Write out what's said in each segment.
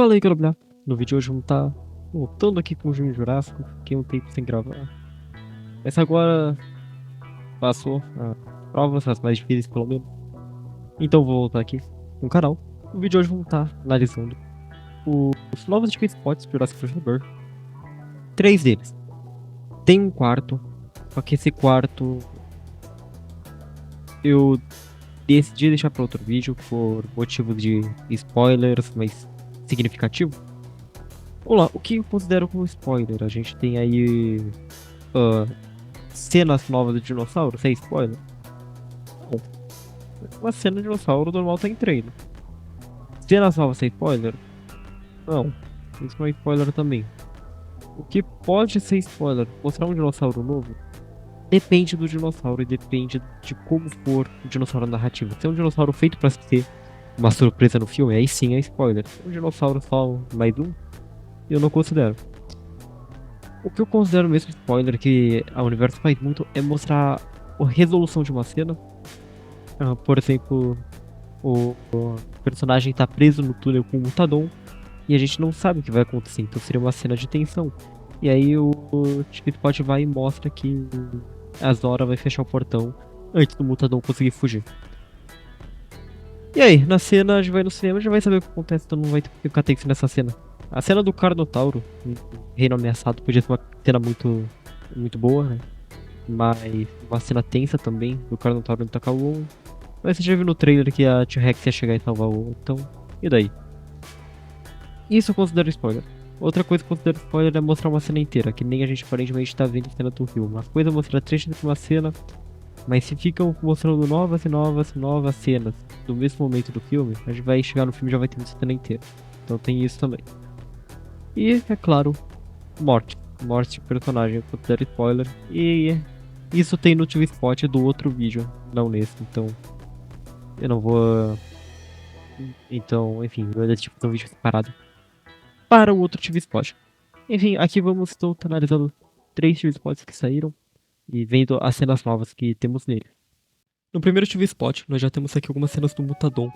Fala aí, galera. No vídeo de hoje vamos estar voltando aqui com o Júnior Jurássico. Fiquei um tempo sem gravar. Mas agora passou a provas, as mais difíceis pelo menos. Então vou voltar aqui no canal. No vídeo de hoje vamos estar analisando os novos TV spots do Jurassic World. 3 deles. Tem um quarto, só que esse quarto eu decidi deixar para outro vídeo por motivos de spoilers, mas significativo. Vamos lá, o que eu considero como spoiler? A gente tem aí cenas novas do dinossauro, sem spoiler? Bom, uma cena de dinossauro normal tá em treino. Cenas novas sem spoiler? Não, isso não é spoiler também. O que pode ser spoiler? Mostrar um dinossauro novo? Depende do dinossauro e depende de como for o dinossauro narrativo. Se é um dinossauro feito pra ser uma surpresa no filme, aí sim é spoiler. Se é um dinossauro só mais um, eu não considero. O que eu considero mesmo spoiler que a Universo faz muito é mostrar a resolução de uma cena. Por exemplo, o personagem tá preso no túnel com o Mutadon e a gente não sabe o que vai acontecer, então seria uma cena de tensão. E aí o Spot vai e mostra que a Zora vai fechar o portão antes do Mutadon conseguir fugir. E aí, na cena, a gente vai no cinema, já vai saber o que acontece, então não vai ter que ficar tenso nessa cena. A cena do Carnotauro, Reino Ameaçado, podia ser uma cena muito boa, né? Mas uma cena tensa também, do Carnotauro indo tacar o ovo. Mas você já viu no trailer que a T-Rex ia chegar e salvar o ovo, então, e daí? Isso eu considero spoiler. Outra coisa que eu considero spoiler é mostrar uma cena inteira, que nem a gente aparentemente tá vendo a cena do filme. Uma coisa é mostrar trechos de uma cena, mas se ficam mostrando novas cenas do mesmo momento do filme, a gente vai chegar no filme e já vai ter a cena inteira. Então tem isso também. E, é claro, morte. Morte de personagem, eu considero spoiler. E isso tem no TV Spot do outro vídeo, não nesse. Então, eu não vou... Então, enfim, eu decidi fazer um vídeo separado para o outro TV Spot. Enfim, aqui vamos estar analisando 3 TV Spots que saíram e vendo as cenas novas que temos nele. No primeiro TV Spot, nós já temos aqui algumas cenas do Mutadon.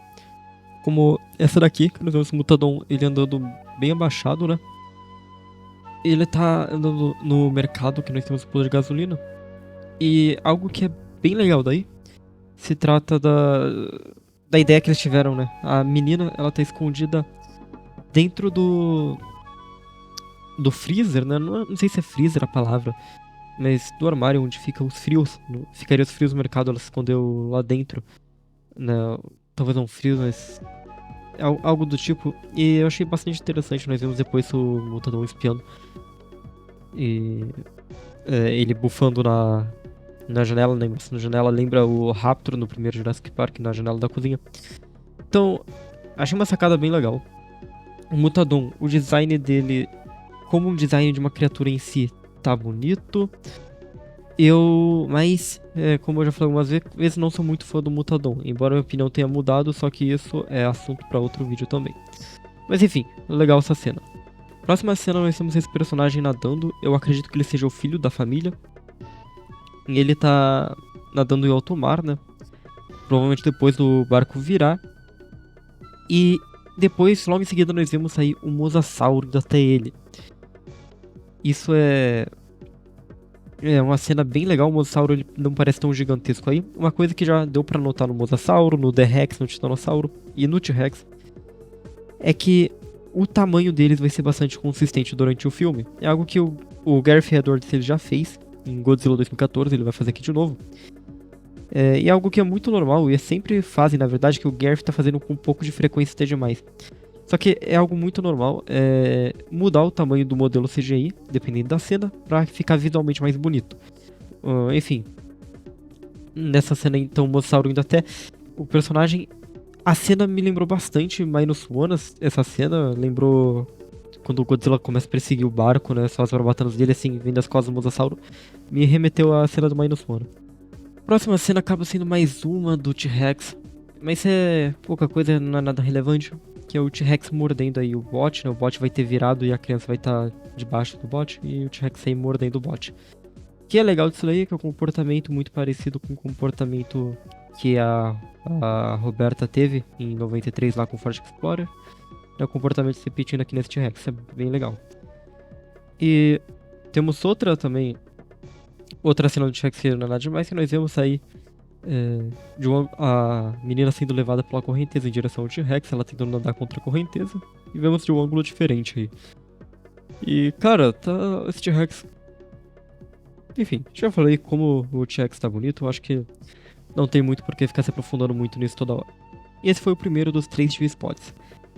Como essa daqui, que nós vemos o Mutadon, ele andando bem abaixado, né? Ele tá andando no mercado, que nós temos o posto de gasolina. E algo que é bem legal daí, se trata da ideia que eles tiveram, né? A menina, ela tá escondida dentro do freezer, né? Não sei se é freezer a palavra, mas do armário onde fica os frios. Ficaria os frios no mercado, ela se escondeu lá dentro, né? Talvez não frios, mas algo do tipo. E eu achei bastante interessante. Nós vimos depois o Mutadon espiando e ele bufando na janela, né? Na janela lembra o Raptor no primeiro Jurassic Park, na janela da cozinha. Então, achei uma sacada bem legal. O Mutadon, o design dele, como um design de uma criatura em si, tá bonito. Mas, como eu já falei algumas vezes, não sou muito fã do Mutadon. Embora a minha opinião tenha mudado, só que isso é assunto para outro vídeo também. Mas enfim, legal essa cena. Próxima cena nós temos esse personagem nadando. Eu acredito que ele seja o filho da família. E ele tá nadando em alto mar, né? Provavelmente depois do barco virar. E depois, logo em seguida, nós vemos sair o Mosasauro até ele. Isso é uma cena bem legal. O Mosasauro ele não parece tão gigantesco aí. Uma coisa que já deu pra notar no Mosasauro, no T-Rex, no Titanossauro e no T-Rex é que o tamanho deles vai ser bastante consistente durante o filme. É algo que o Gareth Edwards ele já fez em Godzilla 2014, ele vai fazer aqui de novo. E é algo que é muito normal, e sempre fazem, na verdade, que o Gareth tá fazendo com um pouco de frequência até demais. Só que é algo muito normal, mudar o tamanho do modelo CGI, dependendo da cena, pra ficar visualmente mais bonito. Enfim, nessa cena então, o Mosasauro indo até o personagem... A cena me lembrou bastante Minus One, essa cena lembrou quando o Godzilla começa a perseguir o barco, né, só as barbatanas dele assim, vindo das costas do Mosasauro, me remeteu à cena do Minus One. Próxima cena acaba sendo mais uma do T-Rex, mas é pouca coisa, não é nada relevante, que é o T-Rex mordendo aí o bot, né, o bot vai ter virado e a criança vai estar debaixo do bot, e o T-Rex aí mordendo o bot. O que é legal disso aí é que é um comportamento muito parecido com o comportamento que a Roberta teve em 93 lá com o Ford Explorer. O comportamento se repetindo aqui nesse T-Rex, é bem legal. E temos outra cena do T-Rex que não é nada demais, que nós vemos aí a menina sendo levada pela correnteza em direção ao T-Rex, ela tentando nadar contra a correnteza, e vemos de um ângulo diferente aí. E, cara, esse T-Rex... Enfim, já falei como o T-Rex tá bonito, eu acho que não tem muito por que ficar se aprofundando muito nisso toda hora. E esse foi o primeiro dos 3 TV spots.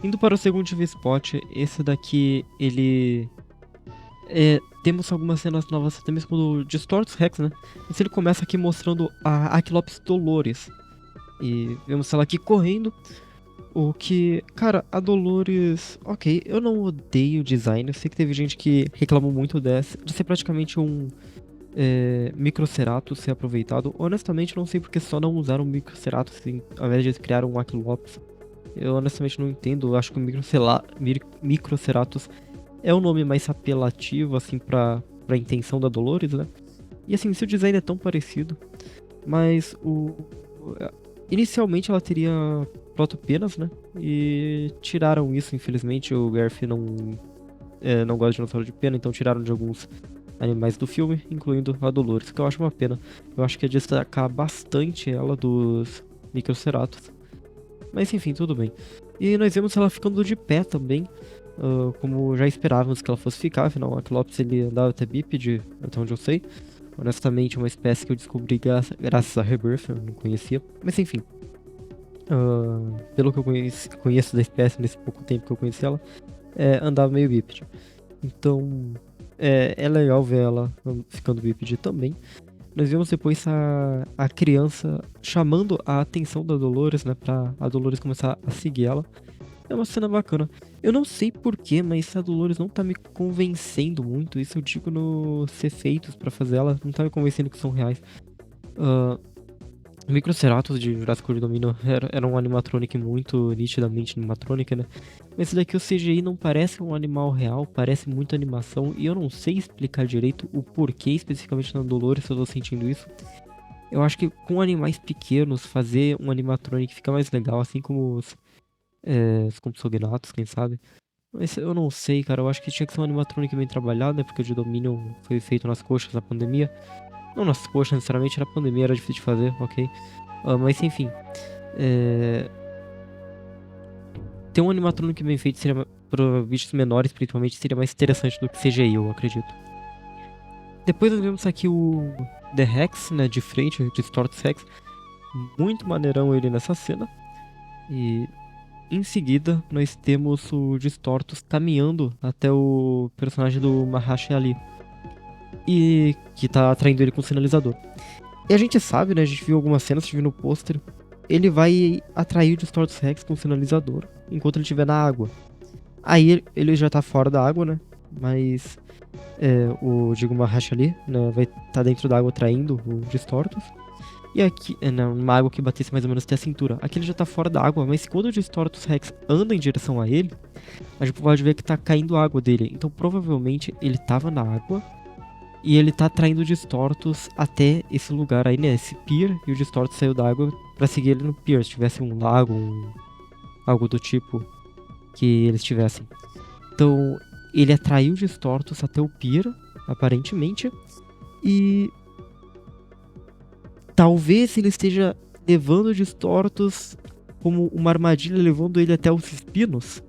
Indo para o segundo TV spot, esse daqui, ele... temos algumas cenas novas, até mesmo do Distortus Rex, né? Esse ele começa aqui mostrando a Aquilops Dolores. E vemos ela aqui correndo. O que... Cara, a Dolores... Ok, eu não odeio o design. Eu sei que teve gente que reclamou muito de ser praticamente um Microceratus ser aproveitado. Honestamente, não sei porque só não usaram o Microceratus ao invés de criar um Aquilops. Eu honestamente não entendo. Eu acho que o Microceratus é o nome mais apelativo, assim, pra intenção da Dolores, né? E assim, seu design é tão parecido, mas inicialmente ela teria protopenas, né? E tiraram isso, infelizmente. O Garth não gosta de dinossauro de pena, então tiraram de alguns animais do filme, incluindo a Dolores, que eu acho uma pena. Eu acho que ia destacar bastante ela dos Microceratus. Mas enfim, tudo bem. E nós vemos ela ficando de pé também, como já esperávamos que ela fosse ficar, afinal o Aquilops ele andava até bípede, até onde eu sei. Honestamente, é uma espécie que eu descobri graças a Rebirth, eu não conhecia. Mas enfim, pelo que eu conheço da espécie nesse pouco tempo que eu conheci ela, andava meio bípede. Então, é legal ver ela ficando bípede também. Nós vemos depois a criança chamando a atenção da Dolores, né, pra a Dolores começar a seguir ela. É uma cena bacana. Eu não sei porquê, mas a Dolores não tá me convencendo muito. Isso eu digo nos efeitos pra fazer ela. Não tá me convencendo que são reais. O Microceratus de Jurassic World Dominion era um animatronic muito nitidamente animatronic, né? Mas esse daqui o CGI não parece um animal real, parece muito animação. E eu não sei explicar direito o porquê especificamente na Dolores eu tô sentindo isso. Eu acho que com animais pequenos fazer um animatronic fica mais legal, assim como os Compsognathus, quem sabe. Mas eu não sei, cara. Eu acho que tinha que ser um animatronic bem trabalhado, né? Porque o de Dominion foi feito nas coxas na pandemia. Não nas coxas, necessariamente, na pandemia era difícil de fazer, ok. Mas enfim. Ter um animatronic bem feito seria, para bichos menores, principalmente, seria mais interessante do que CGI, eu acredito. Depois nós vemos aqui o The Rex, né? De frente, o Distortus Rex. Muito maneirão ele nessa cena. E em seguida, nós temos o Distortus caminhando até o personagem do Mahershala Ali. E que tá atraindo ele com o sinalizador. E a gente sabe, né? A gente viu algumas cenas, a gente viu no pôster. Ele vai atrair o Distortus Rex com o sinalizador enquanto ele estiver na água. Aí ele já tá fora da água, né? Mas o Mahershala Ali, né, vai estar dentro da água atraindo o Distortus. E aqui, numa água que batesse mais ou menos até a cintura. Aqui ele já tá fora da água, mas quando o Distortus Rex anda em direção a ele, a gente pode ver que tá caindo água dele. Então provavelmente ele tava na água e ele tá atraindo o Distortus até esse lugar aí, né? Esse pier, e o Distortus saiu da água pra seguir ele no pier. Se tivesse um lago, algo do tipo que eles tivessem. Então ele atraiu o Distortus até o pier, aparentemente, e talvez ele esteja levando o Distortus como uma armadilha, levando ele até os espinos,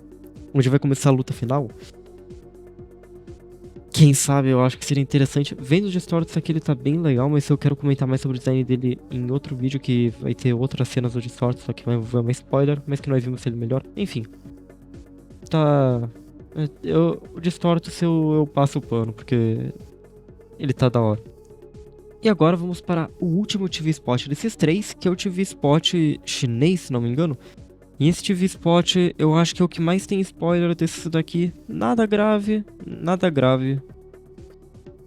onde vai começar a luta final. Quem sabe, eu acho que seria interessante. Vendo o Distortus aqui, ele tá bem legal, mas eu quero comentar mais sobre o design dele em outro vídeo, que vai ter outras cenas do Distortus, só que vai envolver uma spoiler, mas que nós vimos ele melhor. Enfim. Tá... o Distortus eu passo o pano, porque ele tá da hora. E agora vamos para o último TV Spot desses 3, que é o TV Spot chinês, se não me engano. E esse TV Spot, eu acho que é o que mais tem spoiler desse daqui. Nada grave,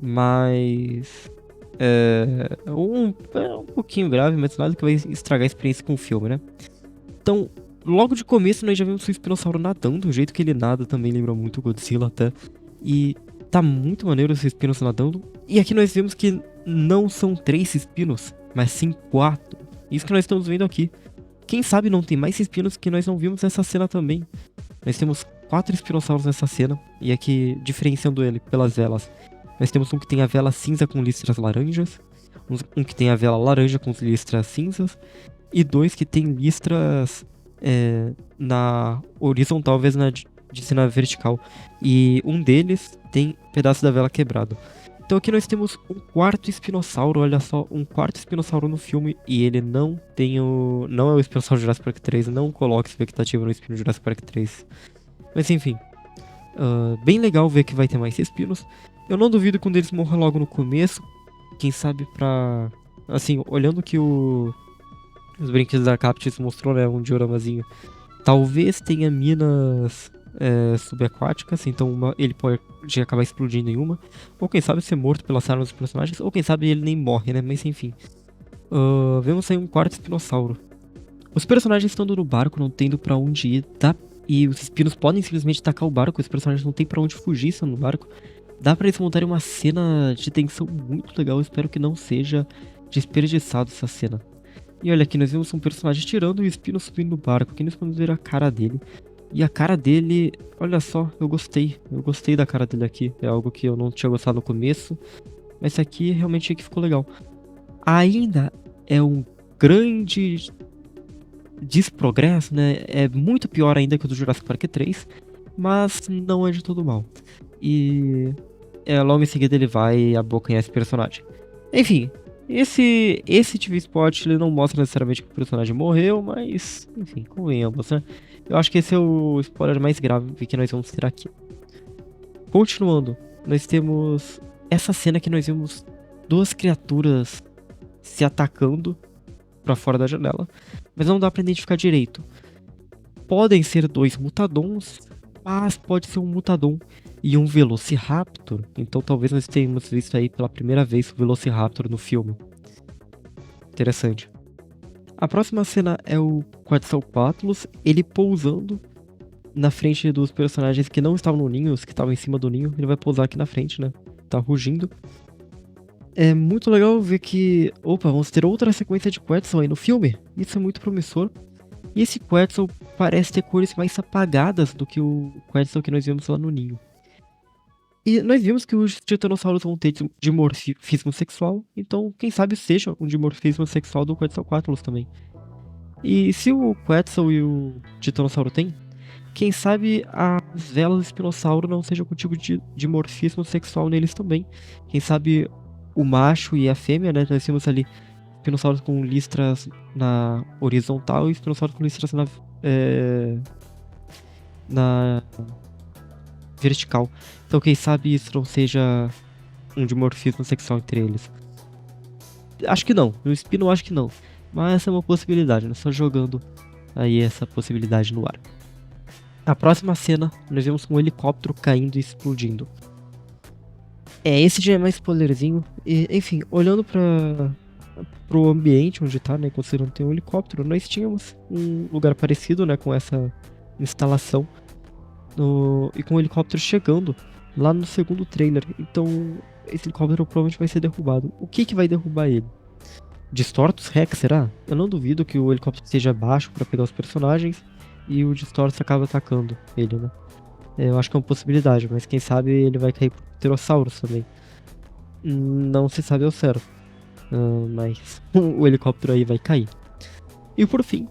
mas... um pouquinho grave, mas nada que vai estragar a experiência com o filme, né? Então, logo de começo nós já vimos o espinossauro nadando, o jeito que ele nada também lembra muito o Godzilla até. E tá muito maneiro esse espinos nadando. E aqui nós vemos que não são 3 espinos, mas sim 4. Isso que nós estamos vendo aqui. Quem sabe não tem mais espinos que nós não vimos nessa cena também. Nós temos 4 espinossauros nessa cena, e aqui, diferenciando ele pelas velas, nós temos um que tem a vela cinza com listras laranjas, um que tem a vela laranja com listras cinzas, e 2 que tem listras na horizontal, ao invés de ser na vertical. E um deles tem pedaço da vela quebrado. Então aqui nós temos um quarto espinossauro, olha só, um quarto espinossauro no filme, e ele não é o espinossauro Jurassic Park 3, não coloque expectativa no espino Jurassic Park 3. Mas enfim, bem legal ver que vai ter mais espinos. Eu não duvido que um deles morra logo no começo, quem sabe pra... Assim, olhando que os brinquedos da Captis mostrou, né, um dioramazinho, talvez tenha minas subaquáticas, então ele pode acabar explodindo em uma, ou quem sabe ser morto pelas armas dos personagens, ou quem sabe ele nem morre, né, mas enfim. Vemos aí um quarto espinossauro. Os personagens estando no barco, não tendo pra onde ir, tá? E os espinos podem simplesmente tacar o barco, os personagens não tem pra onde fugir estando no barco. Dá pra eles montarem uma cena de tensão muito legal, eu espero que não seja desperdiçado essa cena. E olha aqui, nós vemos um personagem tirando e o espino subindo no barco, aqui nós podemos ver a cara dele. E a cara dele, olha só, eu gostei da cara dele aqui, é algo que eu não tinha gostado no começo, mas esse aqui realmente que ficou legal. Ainda é um grande desprogresso, né, é muito pior ainda que o do Jurassic Park 3, mas não é de todo mal. E logo em seguida ele vai abocanhar esse personagem. Enfim, esse TV Spot ele não mostra necessariamente que o personagem morreu, mas enfim, convenhamos, né? Eu acho que esse é o spoiler mais grave que nós vamos ter aqui. Continuando, nós temos essa cena que nós vemos 2 criaturas se atacando pra fora da janela, mas não dá pra identificar direito. Podem ser 2 mutadons, mas pode ser um mutadon e um Velociraptor, então talvez nós tenhamos visto aí pela primeira vez o Velociraptor no filme. Interessante. A próxima cena é o Quetzalcoatlus, ele pousando na frente dos personagens que não estavam no ninho, os que estavam em cima do ninho, ele vai pousar aqui na frente, né? Tá rugindo. É muito legal ver que, vamos ter outra sequência de Quetzal aí no filme, isso é muito promissor. E esse Quetzal parece ter cores mais apagadas do que o Quetzal que nós vimos lá no ninho. E nós vimos que os titanossauros vão ter dimorfismo sexual, então quem sabe seja um dimorfismo sexual do Quetzalcoatlus também. E se o Quetzal e o titanossauro têm, quem sabe as velas do espinossauro não sejam com tipo de dimorfismo sexual neles também. Quem sabe o macho e a fêmea, né? Nós temos ali espinossauros com listras na horizontal e espinossauros com listras na vertical. Então quem sabe isso não seja um dimorfismo sexual entre eles. Acho que não, no espino acho que não. Mas essa é uma possibilidade, né? Só jogando aí essa possibilidade no ar. A próxima cena, nós vemos um helicóptero caindo e explodindo. Esse já é mais spoilerzinho. E, enfim, olhando pro ambiente onde tá, né? Considerando ter um helicóptero, nós tínhamos um lugar parecido, né? Com essa instalação. E com o helicóptero chegando lá no segundo trailer. Então, esse helicóptero provavelmente vai ser derrubado. O que vai derrubar ele? Distortus Rex, será? Eu não duvido que o helicóptero esteja baixo para pegar os personagens e o Distortus acaba atacando ele, né? Eu acho que é uma possibilidade, mas quem sabe ele vai cair pro Pterosaurus também. Não se sabe ao certo, mas o helicóptero aí vai cair. E por fim,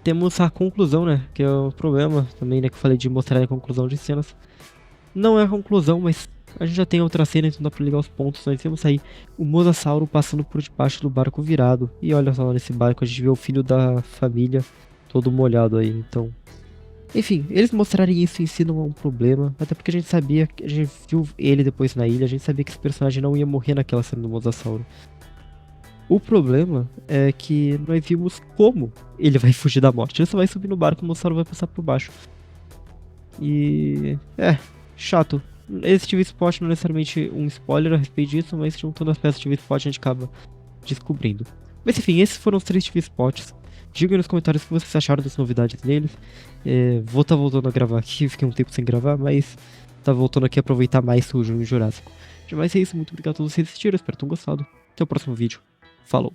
temos a conclusão, né? Que é o problema também, né? Que eu falei de mostrar a conclusão de cenas. Não é a conclusão, mas a gente já tem outra cena, então dá pra ligar os pontos. Nós temos aí o Mosasauro passando por debaixo do barco virado. E olha só, nesse barco a gente vê o filho da família todo molhado aí, então... Enfim, eles mostrarem isso em si não é um problema, até porque a gente sabia, a gente viu ele depois na ilha, a gente sabia que esse personagem não ia morrer naquela cena do Mosasauro. O problema é que nós vimos como ele vai fugir da morte. Ele só vai subir no barco e o Mosasauro vai passar por baixo. E... chato. Esse TV Spot não é necessariamente um spoiler a respeito disso, mas juntando as peças de TV Spot a gente acaba descobrindo. Mas enfim, esses foram os 3 TV Spots. Digam aí nos comentários o que vocês acharam das novidades neles. Vou estar voltando a gravar aqui, fiquei um tempo sem gravar, mas tá voltando aqui a aproveitar mais o Junho Jurássico. Demais é isso, muito obrigado a todos vocês que assistiram, espero que tenham gostado. Até o próximo vídeo. Falou!